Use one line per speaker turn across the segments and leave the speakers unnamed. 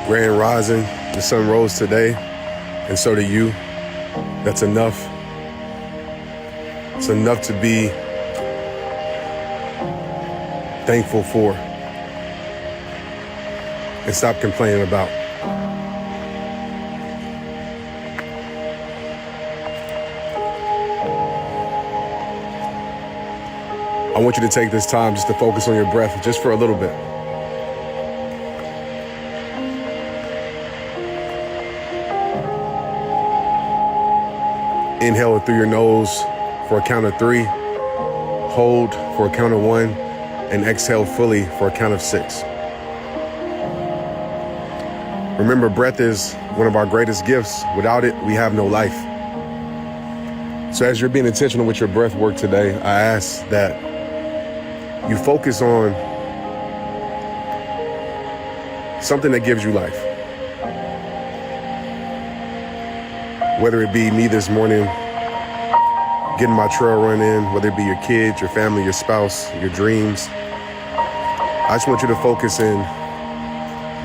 Grand rising, the sun rose today, and so do you. That's enough. It's enough to be thankful for and stop complaining about. I want you to take this time just to focus on your breath just for a little bit. Inhale it through your nose for a count of 3, hold for a count of 1, and exhale fully for a count of 6. Remember, breath is one of our greatest gifts. Without it, we have no life. So as you're being intentional with your breath work today, I ask that you focus on something that gives you life. Whether it be me this morning, getting my trail run in, whether it be your kids, your family, your spouse, your dreams. I just want you to focus in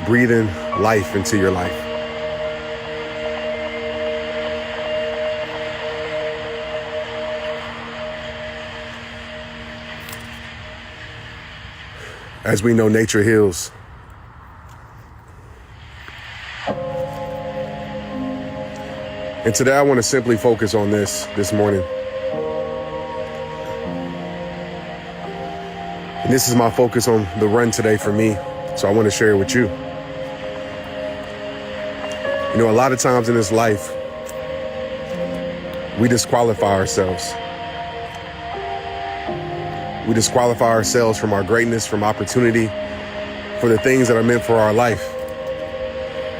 breathing life into your life. As we know, nature heals. And today I want to simply focus on this morning. And this is my focus on the run today for me. So I want to share it with you. You know, a lot of times in this life, we disqualify ourselves. We disqualify ourselves from our greatness, from opportunity, for the things that are meant for our life.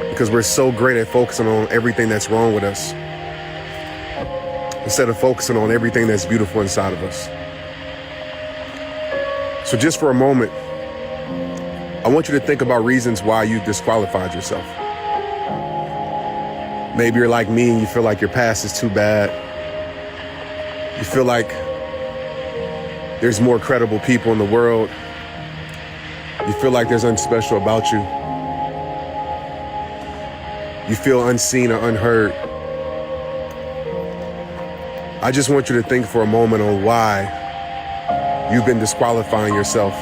Because we're so great at focusing on everything that's wrong with us, instead of focusing on everything that's beautiful inside of us. So just for a moment, I want you to think about reasons why you disqualified yourself. Maybe you're like me and you feel like your past is too bad. You feel like there's more credible people in the world. You feel like there's nothing special about you. You feel unseen or unheard. I just want you to think for a moment on why you've been disqualifying yourself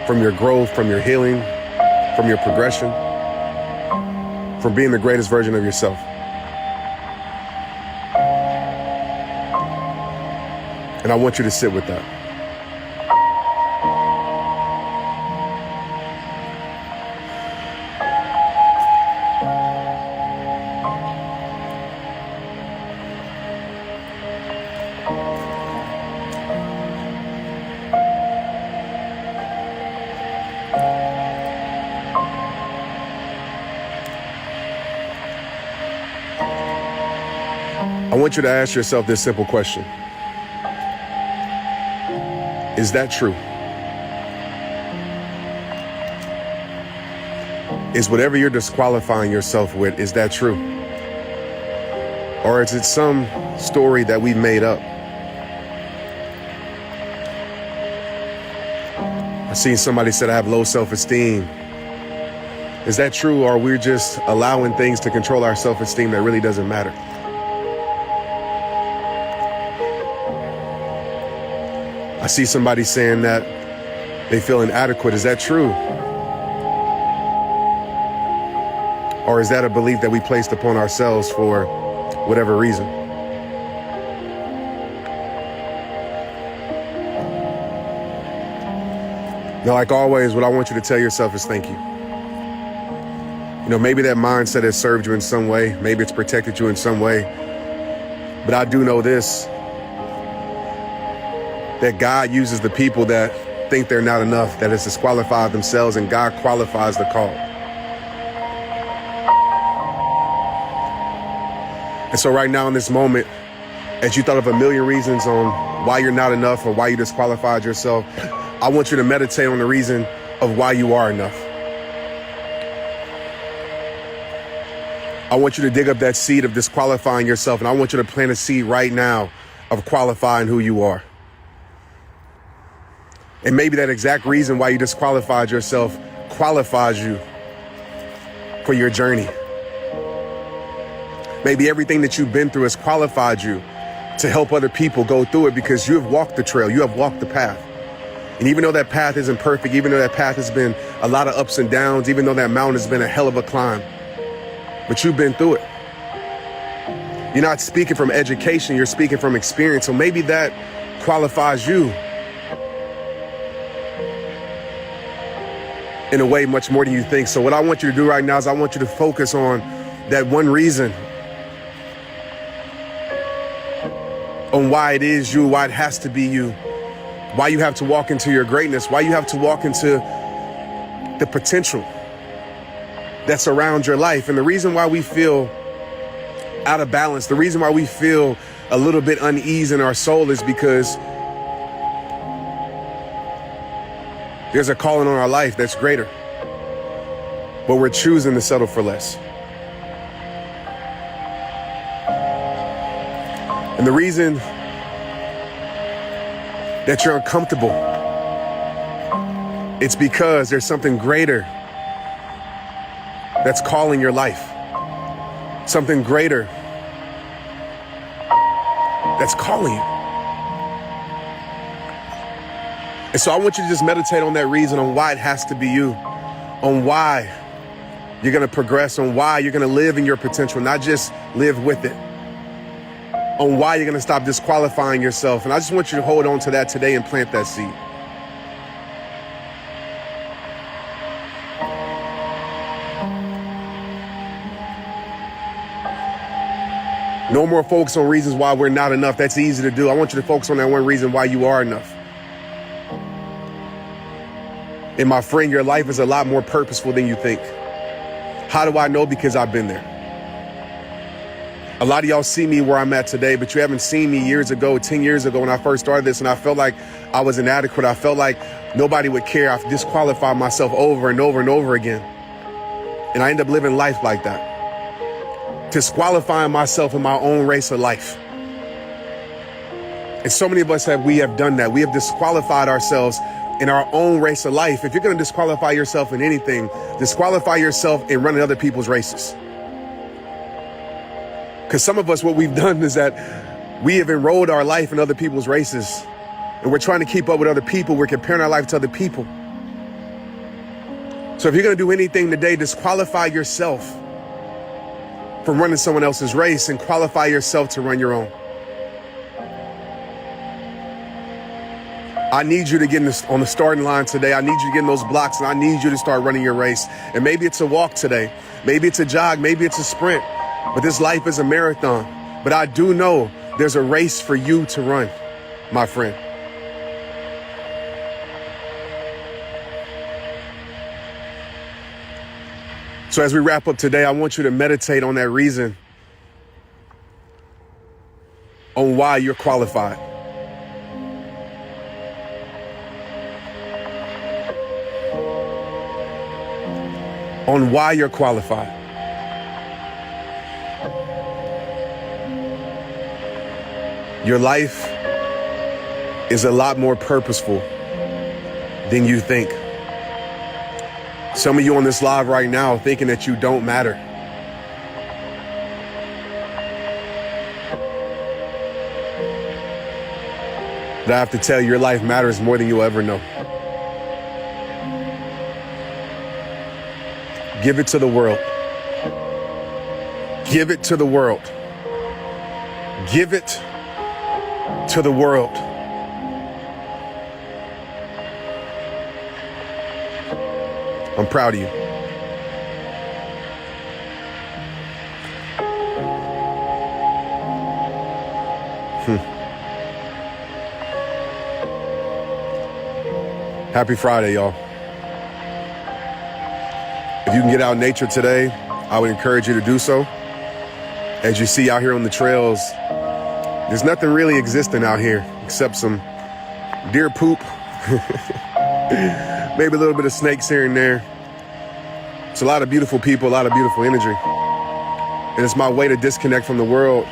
from your growth, from your healing, from your progression, from being the greatest version of yourself. And I want you to sit with that. I want you to ask yourself this simple question. Is that true? Is whatever you're disqualifying yourself with, is that true? Or is it some story that we've made up? I seen somebody said I have low self-esteem. Is that true, or we're just allowing things to control our self-esteem that really doesn't matter? I see somebody saying that they feel inadequate. Is that true? Or is that a belief that we placed upon ourselves for whatever reason? Now, like always, what I want you to tell yourself is thank you. You know, maybe that mindset has served you in some way. Maybe it's protected you in some way. But I do know this, that God uses the people that think they're not enough, that has disqualified themselves, and God qualifies the call. And so right now in this moment, as you thought of a million reasons on why you're not enough or why you disqualified yourself, I want you to meditate on the reason of why you are enough. I want you to dig up that seed of disqualifying yourself, and I want you to plant a seed right now of qualifying who you are. And maybe that exact reason why you disqualified yourself qualifies you for your journey. Maybe everything that you've been through has qualified you to help other people go through it because you have walked the trail, you have walked the path. And even though that path isn't perfect, even though that path has been a lot of ups and downs, even though that mountain has been a hell of a climb, but you've been through it. You're not speaking from education, you're speaking from experience. So maybe that qualifies you in a way much more than you think. So what I want you to do right now is I want you to focus on that one reason on why it is you, why it has to be you, why you have to walk into your greatness, why you have to walk into the potential that's around your life. And the reason why we feel out of balance, the reason why we feel a little bit unease in our soul is because there's a calling on our life that's greater, but we're choosing to settle for less. And the reason that you're uncomfortable, it's because there's something greater that's calling your life. Something greater that's calling you. And so I want you to just meditate on that reason, on why it has to be you, on why you're going to progress, on why you're going to live in your potential, not just live with it, on why you're going to stop disqualifying yourself. And I just want you to hold on to that today and plant that seed. No more focus on reasons why we're not enough. That's easy to do. I want you to focus on that one reason why you are enough. And my friend, your life is a lot more purposeful than you think. How do I know? Because I've been there. A lot of y'all see me where I'm at today, but you haven't seen me years ago, 10 years ago when I first started this, and I felt like I was inadequate. I felt like nobody would care. I disqualified myself over and over and over again. And I ended up living life like that, disqualifying myself in my own race of life. And so many of us have done that. We have disqualified ourselves in our own race of life. If you're going to disqualify yourself in anything, disqualify yourself in running other people's races. Because some of us, what we've done is that we have enrolled our life in other people's races, and we're trying to keep up with other people. We're comparing our life to other people. So if you're going to do anything today, disqualify yourself from running someone else's race and qualify yourself to run your own. I need you to get on the starting line today. I need you to get in those blocks, and I need you to start running your race. And maybe it's a walk today. Maybe it's a jog. Maybe it's a sprint. But this life is a marathon. But I do know there's a race for you to run, my friend. So as we wrap up today, I want you to meditate on that reason, on why you're qualified. On why you're qualified. Your life is a lot more purposeful than you think. Some of you on this live right now thinking that you don't matter. But I have to tell you, your life matters more than you'll ever know. Give it to the world. Give it to the world. Give it to the world. I'm proud of you. Happy Friday, y'all. If you can get out in nature today, I would encourage you to do so. As you see out here on the trails, there's nothing really existing out here except some deer poop, maybe a little bit of snakes here and there. It's a lot of beautiful people, a lot of beautiful energy. And it's my way to disconnect from the world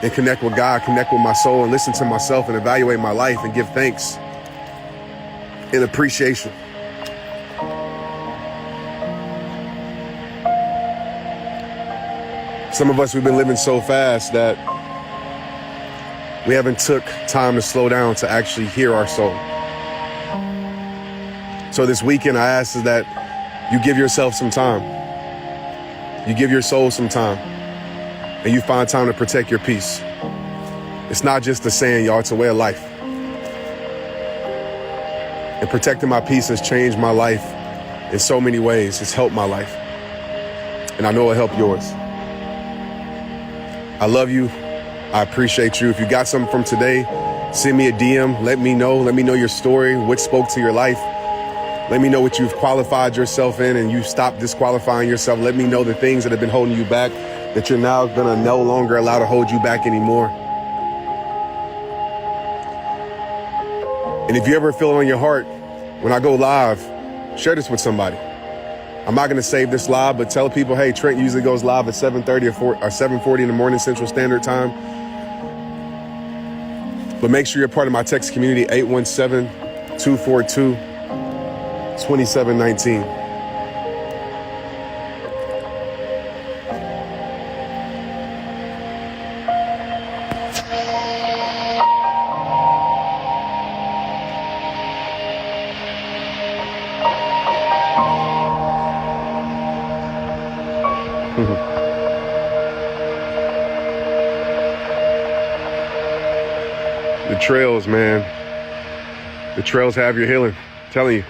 and connect with God, connect with my soul, and listen to myself and evaluate my life and give thanks and appreciation. Some of us, we've been living so fast that we haven't took time to slow down to actually hear our soul. So this weekend, I ask is that you give yourself some time. You give your soul some time. And you find time to protect your peace. It's not just a saying, y'all, it's a way of life. And protecting my peace has changed my life in so many ways. It's helped my life. And I know it'll help yours. I love you. I appreciate you. If you got something from today, send me a DM. Let me know. Let me know your story, what spoke to your life. Let me know what you've qualified yourself in and you stopped disqualifying yourself. Let me know the things that have been holding you back that you're now gonna no longer allow to hold you back anymore. And if you ever feel it on your heart, when I go live, share this with somebody. I'm not gonna save this live, but tell people, hey, Trent usually goes live at 7:30 or 7:40 in the morning Central Standard Time. But make sure you're part of my text community, 817-242-2719. The trails, man. The trails have your healing. I'm telling you.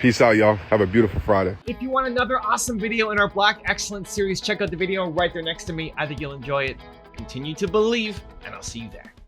Peace out, y'all. Have a beautiful Friday.
If you want another awesome video in our Black Excellence series, check out the video right there next to me. I think you'll enjoy it. Continue to believe, and I'll see you there.